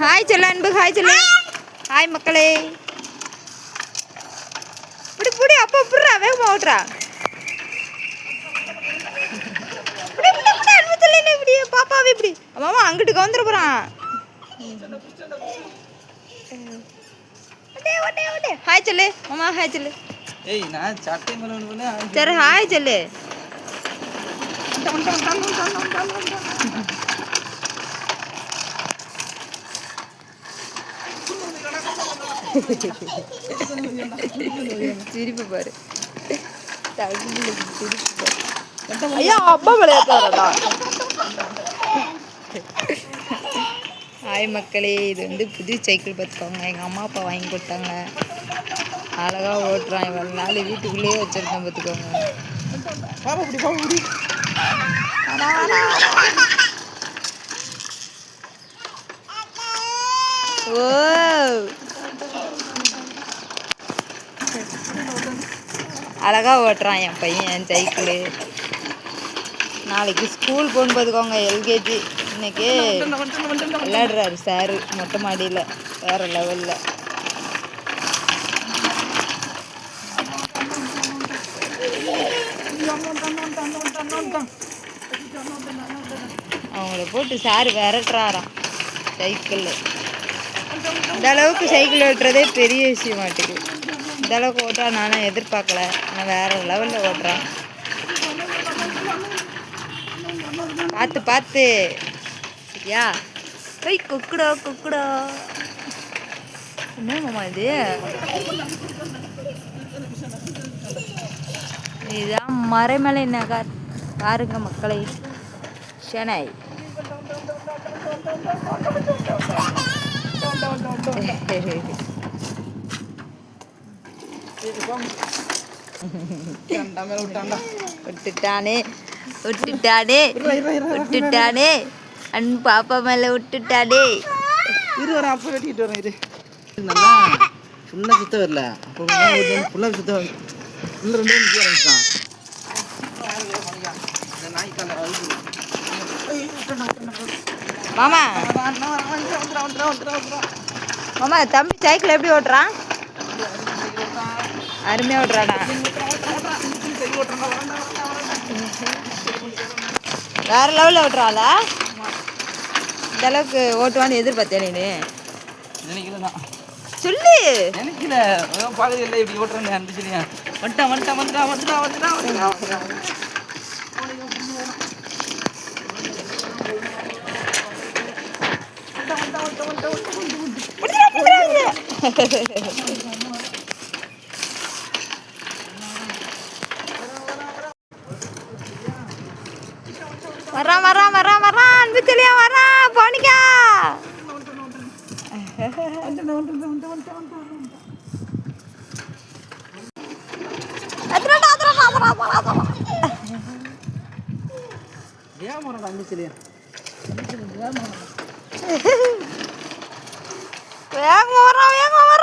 Hi சொல்லு அன்பு, hi சொல்லு. ஹாய் மக்களே. இப்படி புடி, அப்போ புடுறா, வேகமா ஓட்டுறா. அன்பு சொல்லு இப்படி, பாப்பாவே இப்படி. மாமா அங்கிட்டு கவுந்துட போறான். ஹாய் சொல்லு மாமா, ஹாய் சொல்லு. ஏய் நான் சட்டை மேல ஒண்ணு சரி ஹாய் சொல்லு. சிரிப்பு பாரு. ஐயா அப்பா விளையாடுறா. ஹாய் மக்களே, இது வந்து புது சைக்கிள் பார்த்துக்கோங்க. எங்கள் அம்மா அப்பா வாங்கி கொடுத்தாங்க. அழகாக ஓட்டுறான். இவ்வளோ நாள் வீட்டுக்குள்ளேயே வச்சுருக்கேன் பார்த்துக்கோங்க. ஓ அழகா ஓட்டுறான் என் பையன் என் சைக்கிள். நாளைக்கு ஸ்கூல் போகணும் பார்த்துக்கோங்க, எல்கேஜி. இன்னைக்கு விளையாடுறாரு சாரு மொட்டை மாடியில், வேறு லெவலில். அவங்கள போட்டு சாரு விரட்டுறாராம் சைக்கிளில். இந்த அளவுக்கு சைக்கிள் ஓட்டுறதே பெரிய விஷயம் மாட்டுக்கு. இந்த அளவுக்கு ஓட்டுறா நானும் எதிர்பார்க்கல. நான் வேறு லெவலில் ஓட்டுறான். பார்த்து பார்த்து சரியா? போய் குக்குடோ குக்குடோ. என்ன மாமா இது? இதுதான் மறைமலை நகர். பாருங்க மக்களை, சென்னை. விட்டுட்டானே விட்டுட்டானே விட்டுட்டானே, அன்பு பாப்பா மேல விட்டுட்டானே. இரு வரேன், அப்போ வெட்டிட்டு வரேன். இரு நல்லா ஃபுல்லாக சுத்த வரல, அப்போ ஃபுல்லாக சுத்த வரல. இன்னும் 2 நிமிஷம் ஆரம்பிச்சான். மாமா மாமா தம்பி சைக்கிள் எப்படி ஓட்டுறான்? அருமையாக ஓட்டுறானா? வேறு லெவலில் ஓட்டுறாளா? இந்த அளவுக்கு ஓட்டுவான்னு எதிர்பார்த்தேன் நீ? நினைக்கல சொல்லு. நினைக்கல, பார்க்கறது இல்லை இப்படி ஓட்டுறேன்னு அனுப்பிச்சிருக்கேன். வந்துட்டான் வந்துட்டான் வந்துட்டான் வந்துட்டான் வந்துட்டான் வந்துட்டான். வரான் வரான் வரான் வரான், அன்பு சொல்லியா வரான். போனிக்கா ஏன் போறா அனுப்பிச்சிலியா? வேகமா வரான் வேகமா வரான்.